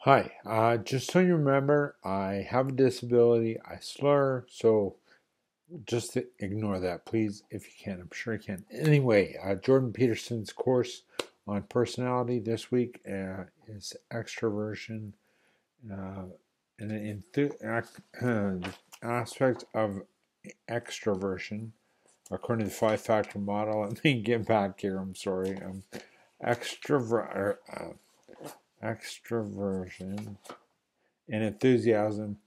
Hi, just so you remember, I have a disability, I slur, so just ignore that, please, if you can. I'm sure you can. Anyway, Jordan Peterson's course on personality this week is Extroversion and the aspects of extroversion according to the five-factor model. Let me get back here, I'm sorry. Extroversion and enthusiasm,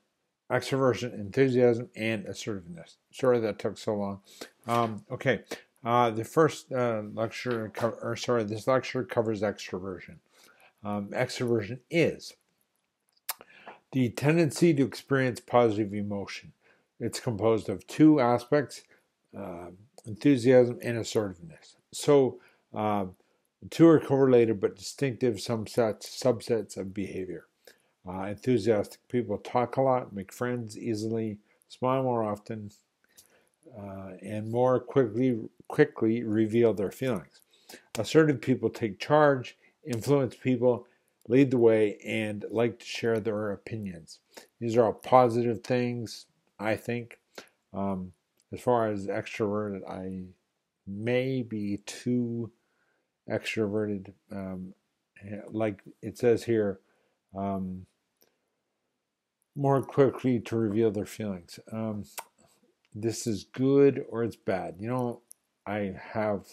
extroversion, enthusiasm, and assertiveness. Sorry that took so long. Okay, the first lecture, this lecture covers extroversion. Extroversion is the tendency to experience positive emotion. It's composed of two aspects, enthusiasm and assertiveness. So, the two are correlated but distinctive subsets of behavior. Enthusiastic people talk a lot, make friends easily, smile more often, and more quickly reveal their feelings. Assertive people take charge, influence people, lead the way, and like to share their opinions. These are all positive things, I think. As far as extroverted, I may be too extroverted. Like it says here, more quickly to reveal their feelings. This is good or it's bad. I have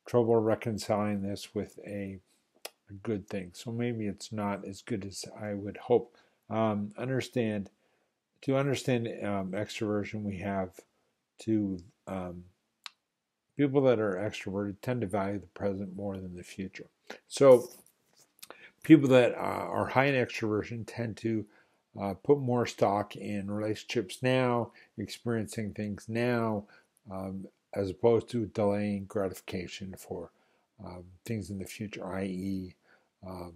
trouble reconciling this with a good thing. So maybe it's not as good as I would hope. Understand extroversion, we have to people that are extroverted tend to value the present more than the future. So people that are high in extroversion tend to put more stock in relationships now, experiencing things now, as opposed to delaying gratification for things in the future, i.e.,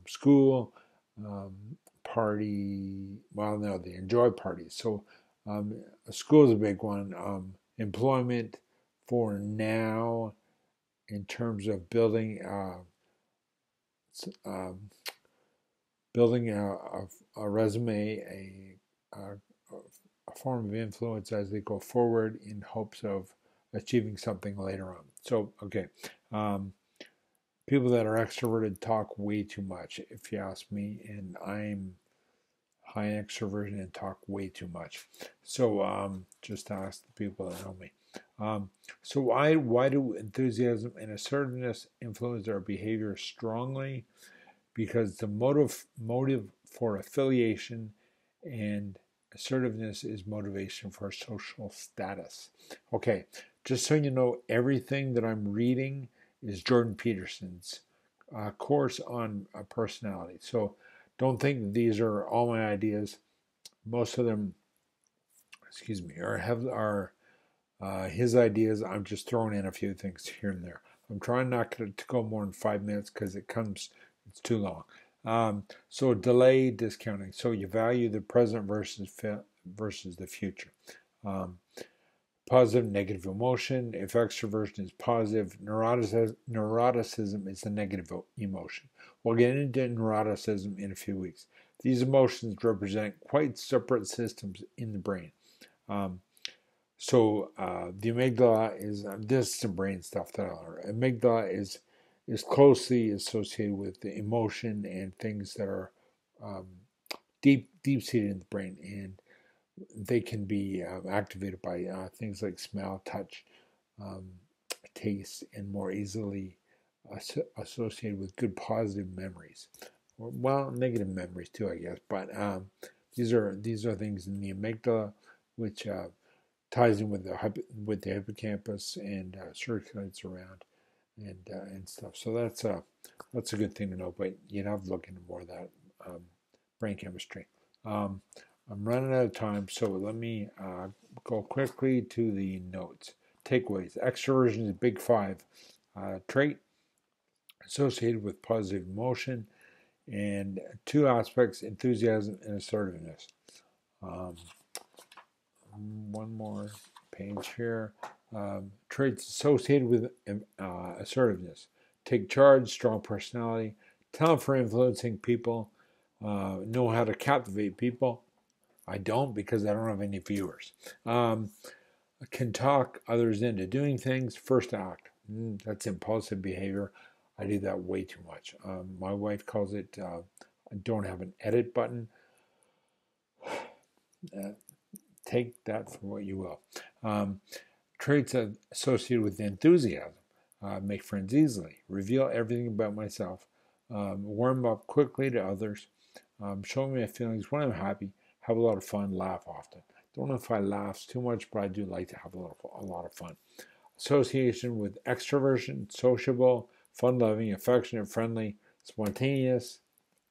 school, party. Well, no, they enjoy parties. So, school is a big one. Employment for now, in terms of building a resume, a form of influence as they go forward in hopes of achieving something later on. So, okay, people that are extroverted talk way too much, if you ask me, and I'm high in extroversion and talk way too much. So, just ask the people that know me. So why do enthusiasm and assertiveness influence our behavior strongly? Because the motive for affiliation and assertiveness is motivation for social status. Okay, just so you know, everything that I'm reading is Jordan Peterson's course on personality. So don't think that these are all my ideas. Most of them, are his ideas. I'm just throwing in a few things here and there. I'm trying not to go more than 5 minutes because it's too long. So delay discounting. So you value the present versus the future. Positive, negative emotion. If extroversion is positive, neuroticism is the negative emotion. We'll get into neuroticism in a few weeks. These emotions represent quite separate systems in the brain. So the amygdala is this is some brain stuff that I learned. Amygdala is closely associated with the emotion and things that are deep seated in the brain, and they can be activated by things like smell, touch, taste, and more easily associated with good positive memories. Well, negative memories too, I guess. But these are things in the amygdala which ties in with the hippocampus and circulates around and stuff. So that's a good thing to know. But you'd have to look into more of that brain chemistry. I'm running out of time, so let me go quickly to the notes. Takeaways. Extroversion is a big five trait associated with positive emotion and two aspects, enthusiasm and assertiveness. One more page here. Traits associated with assertiveness. Take charge, strong personality, talent for influencing people, know how to captivate people. I don't, because I don't have any viewers. Can talk others into doing things. First act. That's impulsive behavior. I do that way too much. My wife calls it, I don't have an edit button. Take that for what you will. Traits associated with enthusiasm. Make friends easily. Reveal everything about myself. Warm up quickly to others. Show me my feelings when I'm happy. Have a lot of fun. Laugh often. Don't know if I laugh too much, but I do like to have a lot of fun. Association with extroversion, sociable, fun-loving, affectionate, friendly, spontaneous.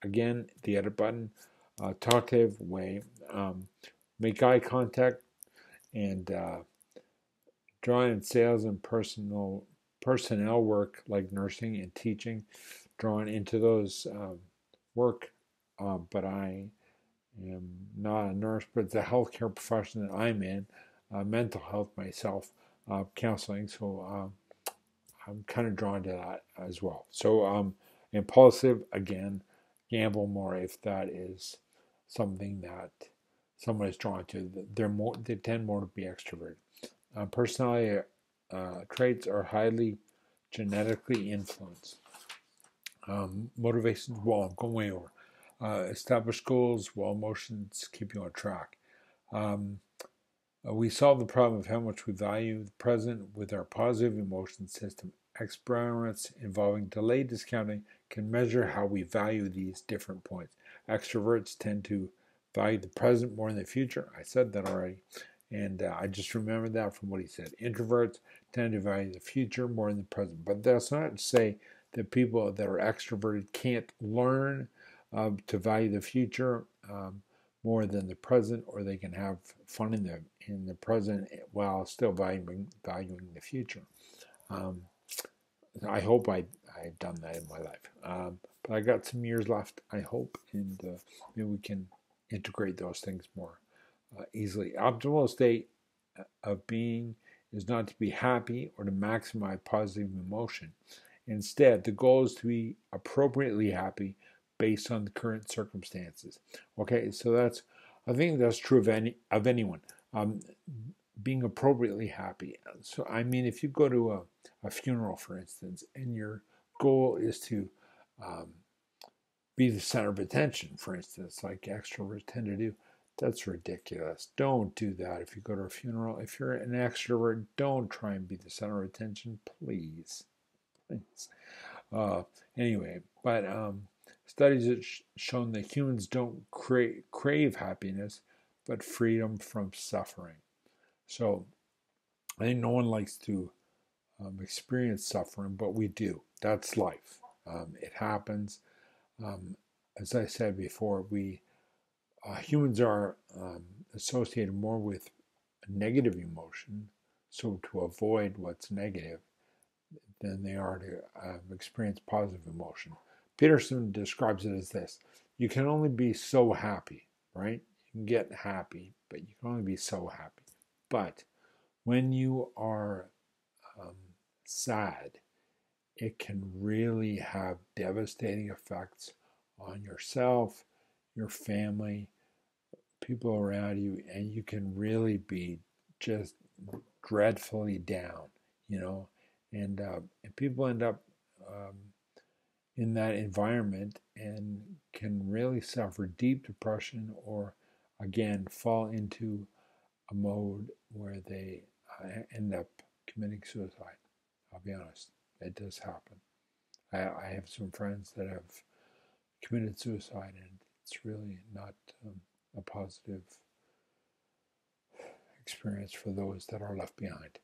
Again, the edit button. Talkative way. Make eye contact and drawing in sales and personnel work like nursing and teaching. Drawn into those work, but I am not a nurse, but it's a healthcare profession that I'm in, mental health myself, counseling, so I'm kind of drawn to that as well. So impulsive, again, gamble more if that is something that someone is drawn to. They tend more to be extroverted. Personality traits are highly genetically influenced. Motivations, well, I'm going way over. Establish goals, while emotions keep you on track. We solve the problem of how much we value the present with our positive emotion system. Experiments involving delayed discounting can measure how we value these different points. Extroverts tend to value the present more than the future. I said that already. And I just remembered that from what he said. Introverts tend to value the future more than the present. But that's not to say that people that are extroverted can't learn to value the future more than the present, or they can have fun in the present while still valuing the future. I hope I've done that in my life. But I got some years left, I hope, and maybe we can integrate those things more easily. Optimal state of being is not to be happy or to maximize positive emotion. Instead, the goal is to be appropriately happy based on the current circumstances. Okay, so I think that's true of anyone. Being appropriately happy. So, I mean, if you go to a funeral, for instance, and your goal is to be the center of attention, for instance, like extroverts tend to do, that's ridiculous. Don't do that if you go to a funeral. If you're an extrovert, don't try and be the center of attention, please. Anyway, but studies have shown that humans don't crave happiness, but freedom from suffering. So I think no one likes to experience suffering, but we do. That's life. It happens. As I said before, humans are associated more with negative emotion, so to avoid what's negative, than they are to experience positive emotion. Peterson describes it as this: you can only be so happy, right? You can get happy, but you can only be so happy. But when you are sad, it can really have devastating effects on yourself, your family, people around you, and you can really be just dreadfully down, and people end up in that environment and can really suffer deep depression, or again fall into a mode where they end up committing suicide. I'll be honest, it does happen. I have some friends that have committed suicide, and it's really not a positive experience for those that are left behind.